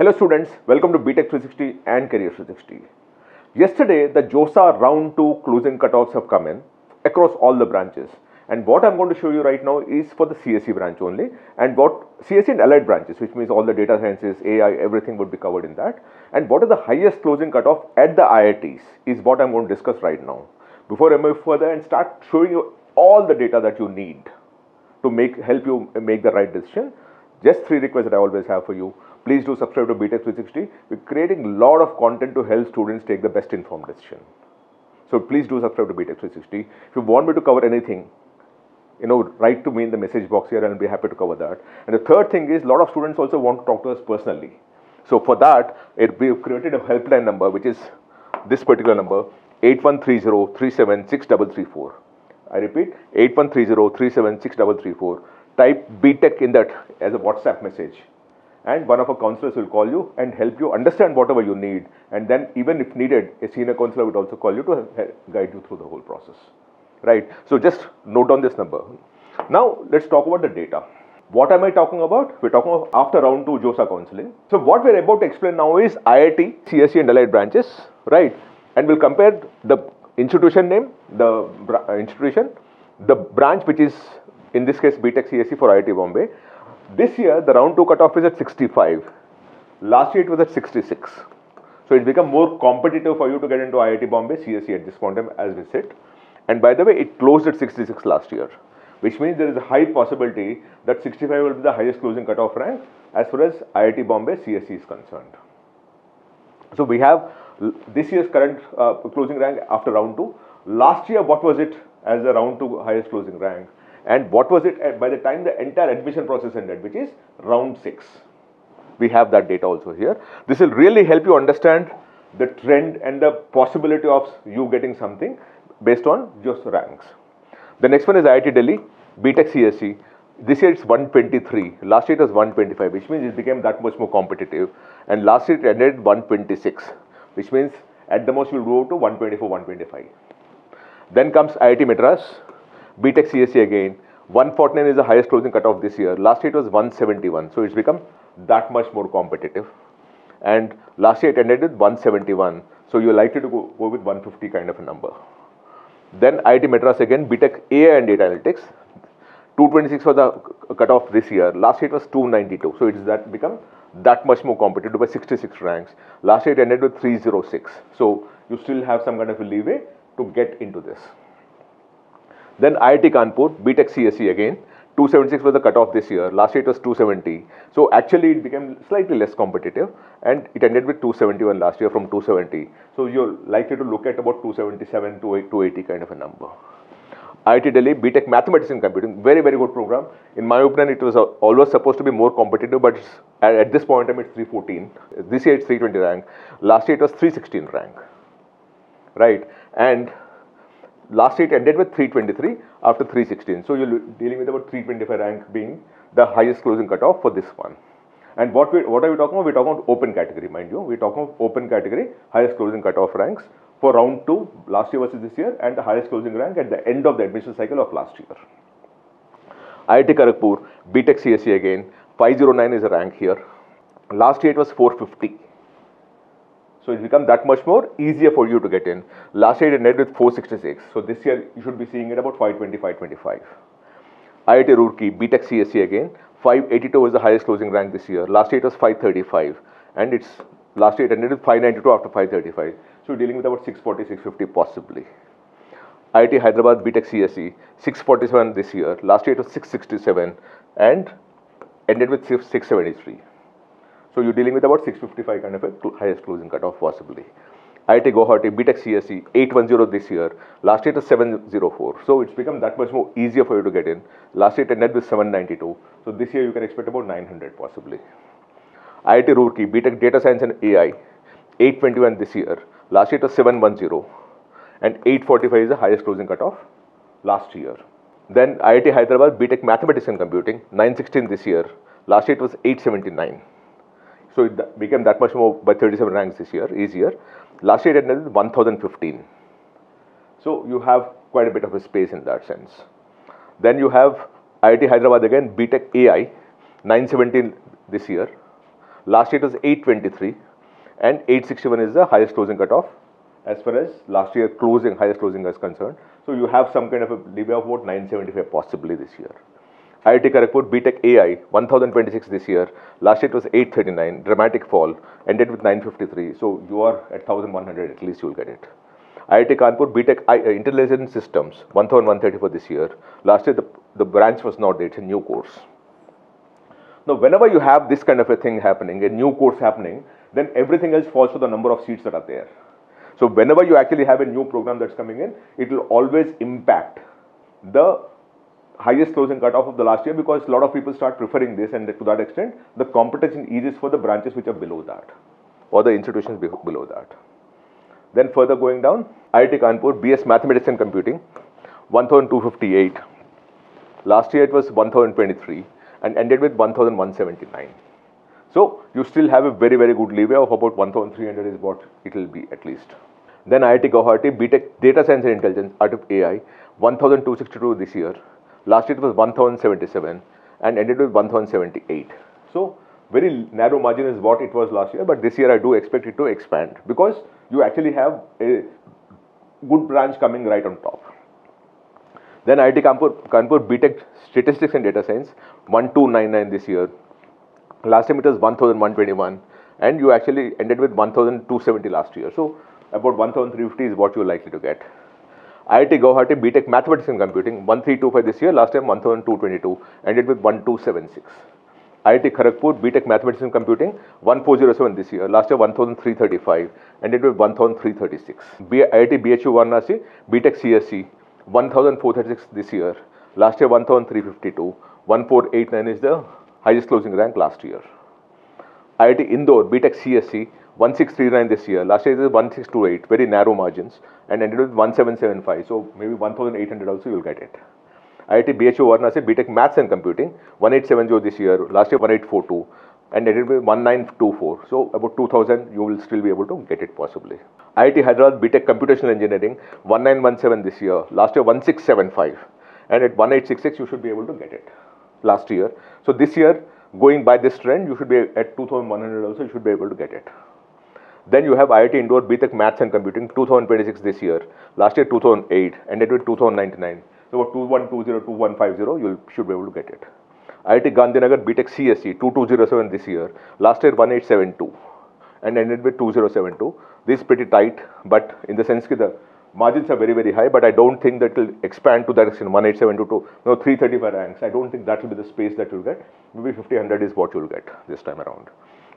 Hello students, welcome to Btech360 and Career 360. Yesterday, the JoSAA round 2 closing cutoffs have come in across all the branches. And what I'm going to show you right now is for the CSE branch only, and what CSE and allied branches, which means all the data sciences, AI, everything would be covered in that. And what is the highest closing cutoff at the IITs is what I'm going to discuss right now. Before I move further and start showing you all the data that you need to help you make the right decision, just 3 requests that I always have for you. Please do subscribe to Btech360. We're creating a lot of content to help students take the best informed decision. So please do subscribe to Btech360. If you want me to cover anything, write to me in the message box here and I'll be happy to cover that. And the third thing is, a lot of students also want to talk to us personally. So for that, we've created a helpline number, which is this particular number, 8130-376-334. I repeat, 8130-376-334. Type Btech in that as a WhatsApp message, and one of our counselors will call you and help you understand whatever you need, and then even if needed, a senior counselor would also call you to guide you through the whole process. Right? So just note down this number. Now let's talk about the data. What am I talking about? We're talking about after round 2 JoSAA counseling. So what we're about to explain now is IIT, CSE and allied branches, right? And we'll compare the institution name, the branch, which is in this case Btech CSE for IIT Bombay. This year, the round 2 cutoff is at 65. Last year, it was at 66. So it become more competitive for you to get into IIT Bombay, CSE at this point in time as we sit. And by the way, it closed at 66 last year, which means there is a high possibility that 65 will be the highest closing cutoff rank as far as IIT Bombay CSE is concerned. So we have this year's current closing rank after round 2. Last year, what was it as the round 2 highest closing rank? And what was it by the time the entire admission process ended, which is round 6. We have that data also here. This will really help you understand the trend and the possibility of you getting something based on just ranks. The next one is IIT Delhi, Btech CSE. This year it's 123. Last year it was 125, which means it became that much more competitive. And last year it ended 126, which means at the most you'll go to 124, 125. Then comes IIT Madras, Btech CSE again. 149 is the highest closing cutoff this year. Last year it was 171. So it's become that much more competitive. And last year it ended with 171. So you're likely to go with 150 kind of a number. Then IIT Madras again, Btech AI and Data Analytics. 226 was the cutoff this year. Last year it was 292. So it's become that much more competitive by 66 ranks. Last year it ended with 306. So you still have some kind of a leeway to get into this. Then IIT Kanpur, Btech CSE again, 276 was the cutoff this year. Last year it was 270. So actually it became slightly less competitive and it ended with 271 last year from 270. So you're likely to look at about 277 to 280 kind of a number. IIT Delhi, Btech Mathematics and Computing, very, very good program. In my opinion, it was always supposed to be more competitive, but at this point in time it's 314. This year it's 320 rank. Last year it was 316 rank. Right? And last year it ended with 323 after 316. So you're dealing with about 325 rank being the highest closing cutoff for this one. And what are we talking about? We're talking about open category, mind you. We're talking about open category, highest closing cutoff ranks for round 2, last year versus this year, and the highest closing rank at the end of the admission cycle of last year. IIT Kharagpur, Btech CSE again, 509 is a rank here. Last year it was 450. So it's become that much more easier for you to get in. Last year it ended with 466. So this year you should be seeing it about 520, 525. IIT Roorkee, Btech CSE again, 582 was the highest closing rank this year. Last year it was 535. And last year it ended with 592 after 535. So you're dealing with about 640, 650 possibly. IIT Hyderabad, Btech CSE, 647 this year. Last year it was 667 and ended with 673. So you're dealing with about 655 kind of a highest closing cutoff possibly. IIT Guwahati, Btech CSE, 810 this year. Last year it was 704. So it's become that much more easier for you to get in. Last year it ended with 792. So this year you can expect about 900 possibly. IIT Roorkee, Btech Data Science and AI, 821 this year. Last year it was 710. And 845 is the highest closing cutoff last year. Then IIT Hyderabad, Btech Mathematics and Computing, 916 this year. Last year it was 879. So it became that much more by 37 ranks this year, easier. Last year it ended with 1015. So you have quite a bit of a space in that sense. Then you have IIT Hyderabad again, Btech AI, 917 this year. Last year it was 823 and 861 is the highest closing cutoff as far as last year closing, highest closing is concerned. So you have some kind of a leeway of about 975 possibly this year. IIT Kharagpur Btech AI 1026 this year. Last year it was 839, dramatic fall, ended with 953. So you are at 1100 at least, you will get it. IIT Kanpur Btech Intelligent Systems 1134 this year. Last year the branch was not there, it's a new course. Now whenever you have this kind of a thing happening, a new course happening, then everything else falls to the number of seats that are there. So whenever you actually have a new program that's coming in, it will always impact the highest closing cutoff of the last year, because a lot of people start preferring this, and to that extent the competition eases for the branches which are below that or the institutions below that. Then further going down, IIT Kanpur BS Mathematics and Computing 1258. Last year it was 1023 and ended with 1179. So you still have a very good leeway of about 1300 is what it will be at least. Then IIT Guwahati Btech Data Science and Intelligence out of AI 1262 this year. Last year it was 1077 and ended with 1078. So very narrow margin is what it was last year, but this year I do expect it to expand because you actually have a good branch coming right on top. Then IIT Kanpur Btech Statistics and Data Science 1299 this year. Last time it was 1121 and you actually ended with 1270 last year. So about 1350 is what you're likely to get. IIT Guwahati Btech Mathematics and Computing 1325 this year. Last time 1222, ended with 1276. IIT Kharagpur Btech Mathematics and Computing 1407 this year. Last year 1335, ended with 1336. IIT BHU Varanasi Btech CSC 1436 this year. Last year 1352. 1489 is the highest closing rank last year. IIT Indore Btech CSC 1639 this year. Last year it was 1628, very narrow margins, and ended with 1775. So maybe 1800 also you'll get it. IIT BHU Varanasi Btech Maths and Computing 1870 this year. Last year 1842 and ended with 1924. So about 2000 you will still be able to get it possibly. IIT Hyderabad Btech Computational Engineering 1917 this year. Last year 1675 and at 1866 you should be able to get it last year. So this year, going by this trend, you should be at 2100 also, you should be able to get it. Then you have IIT Indore Btech Maths and Computing 2026 this year. Last year 2008, ended with 2099. So about 2120, 2150, you should be able to get it. IIT Gandhinagar Btech CSC 2207 this year. Last year 1872 and ended with 2072. This is pretty tight, but in the sense that the margins are very high, but I don't think that will expand to that extent. 1872 to 335 ranks. I don't think that will be the space that you'll get. Maybe 50-100 is what you'll get this time around.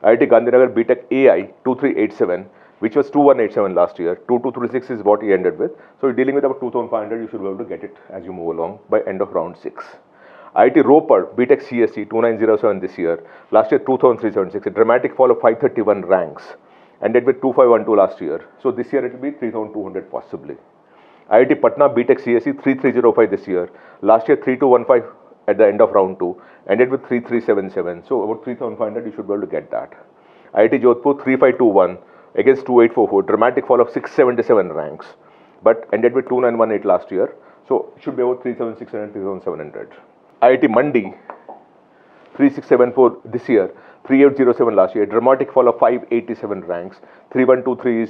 IIT Gandhinagar Btech AI 2387, which was 2187 last year. 2236 is what he ended with. So you're dealing with about 2500. You should be able to get it as you move along by end of round 6. IIT Ropar Btech CSC 2907 this year. Last year 2376. A dramatic fall of 531 ranks. Ended with 2512 last year. So this year it will be 3200 possibly. IIT Patna Btech CSC 3305 this year. Last year 3215 at the end of round 2. Ended with 3377. So about 3500 you should be able to get that. IIT Jodhpur 3521 against 2844. Dramatic fall of 677 ranks. But ended with 2918 last year. So it should be about 3600, 3700. IIT Mandi 3674 this year. 3807 last year, dramatic fall of 587 ranks. 3123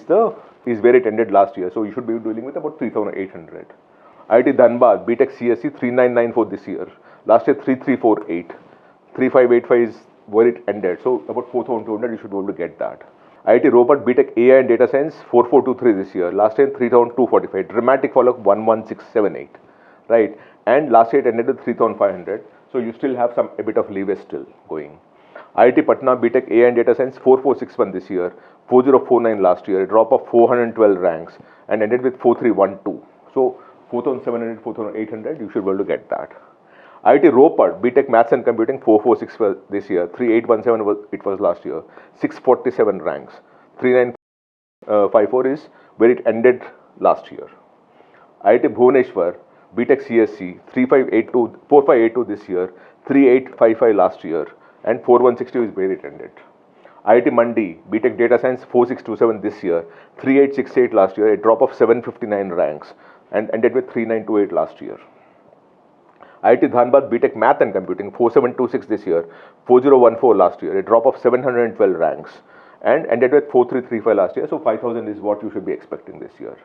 is where it ended last year. So you should be dealing with about 3800. IIT Dhanbad Btech CSC 3994 this year. Last year 3348. 3585 is where it ended. So about 4200 you should be able to get that. IIT Ropar Btech AI and Data Science 4423 this year. Last year 3245. Dramatic fall of 11678. Right. And last year it ended with 3500. So you still have a bit of leeway still going. IIT Patna Btech AI and Data Science 4461 this year, 4049 last year, a drop of 412 ranks and ended with 4312. So 4700, 4800, you should be able to get that. IIT Ropar Btech Maths and Computing 446 this year, 3817 it was last year, 647 ranks, 3954 is where it ended last year. IIT Bhubaneswar Btech CSC 4582 this year, 3855 last year. And 4160 is where it ended. IIT Mandi Btech Data Science 4627 this year, 3868 last year, a drop of 759 ranks and ended with 3928 last year. IIT Dhanbad Btech Math and Computing 4726 this year, 4014 last year, a drop of 712 ranks, and ended with 4335 last year. So 5000 is what you should be expecting this year.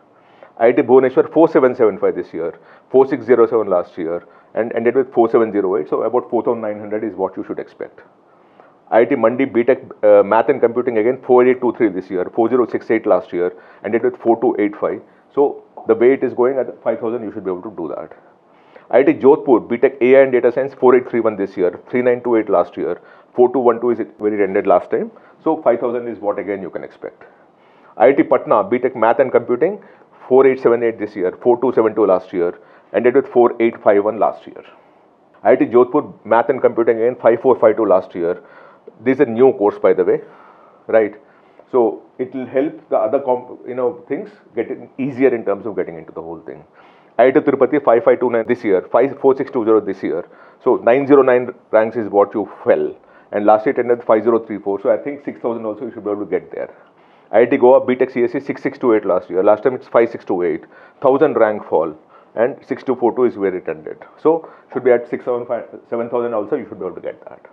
IIT Bhubaneswar 4775 this year, 4607 last year, and ended with 4708. So about 4900 is what you should expect. IIT Mandi Btech Math and Computing again 4823 this year, 4068 last year, ended with 4285. So the way it is going at 5000, you should be able to do that. IIT Jodhpur Btech AI and Data Science 4831 this year, 3928 last year, 4212 is where it ended last time. So 5000 is what again you can expect. IIT Patna Btech Math and Computing 4878 this year, 4272 last year, ended with 4851 last year. IIT Jodhpur Math and Computing again 5452 last year. This is a new course, by the way, right? So it will help the other things get easier in terms of getting into the whole thing. IIT Tirupati 5529 this year, 4620 this year. So 909 ranks is what you fell, and last year it ended 5034. So I think 6000 also you should be able to get there. IIT Goa Btech CSE 6628 last year. Last time it's 5628. 1000 rank fall, and 6242 is where it ended. So should be at 7000 also you should be able to get that.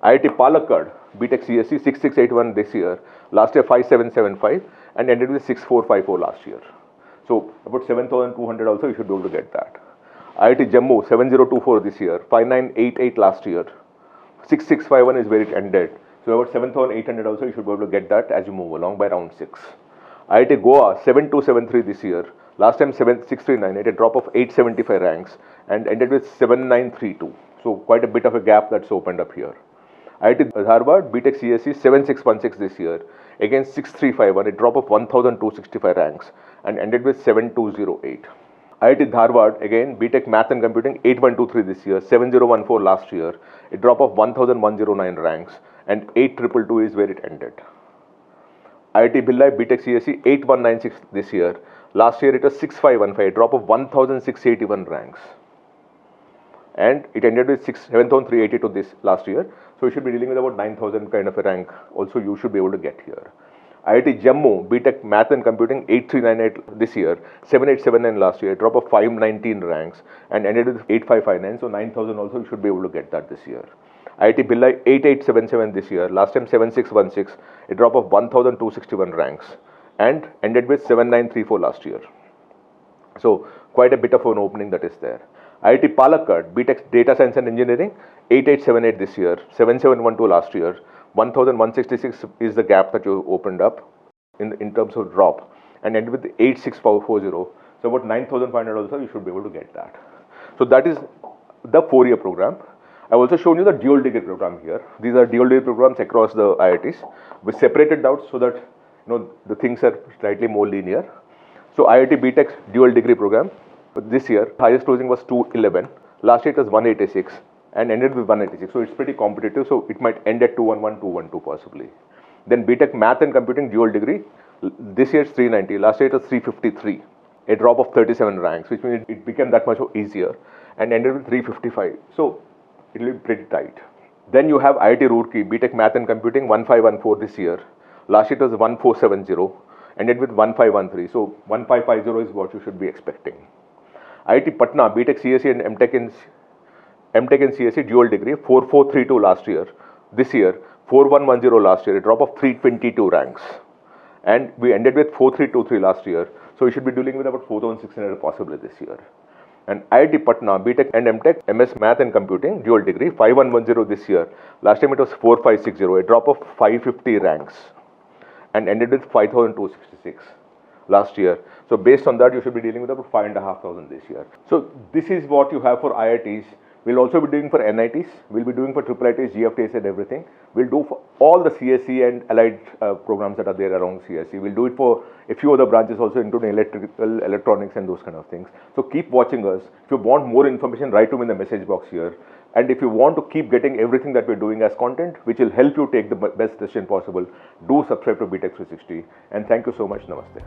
IIT Palakkad Btech CSE 6681 this year. Last year 5775 and ended with 6454 last year. So about 7200 also you should be able to get that. IIT Jammu 7024 this year, 5988 last year, 6651 is where it ended. So about 7800 also you should be able to get that as you move along by round 6. IIT Goa 7273 this year, last time 7639, at a drop of 875 ranks and ended with 7932. So quite a bit of a gap that's opened up here. IIT Dharwad Btech CSE 7616 this year, again 6351, a drop of 1265 ranks and ended with 7208. IIT Dharwad again Btech Math and Computing 8123 this year, 7014 last year, a drop of 1109 ranks and 8222 is where it ended. IIT Bhilai Btech CSE 8196 this year, last year it was 6515, a drop of 1681 ranks, and it ended with 7382 this last year. So you should be dealing with about 9000 kind of a rank also you should be able to get here. IIT Jammu Btech Math and Computing 8398 this year, 7879 last year, a drop of 519 ranks and ended with 8559. So 9000 also you should be able to get that this year. IIT Bhilai 8877 this year, last time 7616, a drop of 1261 ranks and ended with 7934 last year. So quite a bit of an opening that is there. IIT Palakkad Btech Data Science and Engineering 8878 this year, 7712 last year, 1166 is the gap that you opened up in terms of drop and ended with 8640. So about 9500 also you should be able to get that. So that is the 4-year program. I've also shown you the dual degree program here. These are dual degree programs across the IITs. We separated out so that the things are slightly more linear. So IIT Btech dual degree program this year, highest closing was 211. Last year it was 186 and ended with 186. So it's pretty competitive. So it might end at 211, 212 possibly. Then Btech Math and Computing dual degree, this year it's 390. Last year it was 353, a drop of 37 ranks, which means it became that much easier and ended with 355. So it will be pretty tight. Then you have IIT Roorkee Btech Math and Computing 1514 this year. Last year it was 1470, ended with 1513. So 1550 is what you should be expecting. IIT Patna Btech CSE and MTech and CSE dual degree 4432 last year. This year 4110 last year, a drop of 322 ranks, and we ended with 4323 last year. So we should be dealing with about 4600 possibly this year. And IIT Patna Btech and MTech MS Math and Computing dual degree 5110 this year. Last time it was 4560, a drop of 550 ranks and ended with 5266 last year. So based on that, you should be dealing with about 5,500 this year. So this is what you have for IITs. We'll also be doing for NITs. We'll be doing for IITs, GFTs and everything. We'll do for all the CSE and allied programs that are there around CSE. We'll do it for a few other branches also, including electrical, electronics and those kind of things. So keep watching us. If you want more information, write to me in the message box here. And if you want to keep getting everything that we're doing as content, which will help you take the best decision possible, do subscribe to Btech360. And thank you so much. Namaste.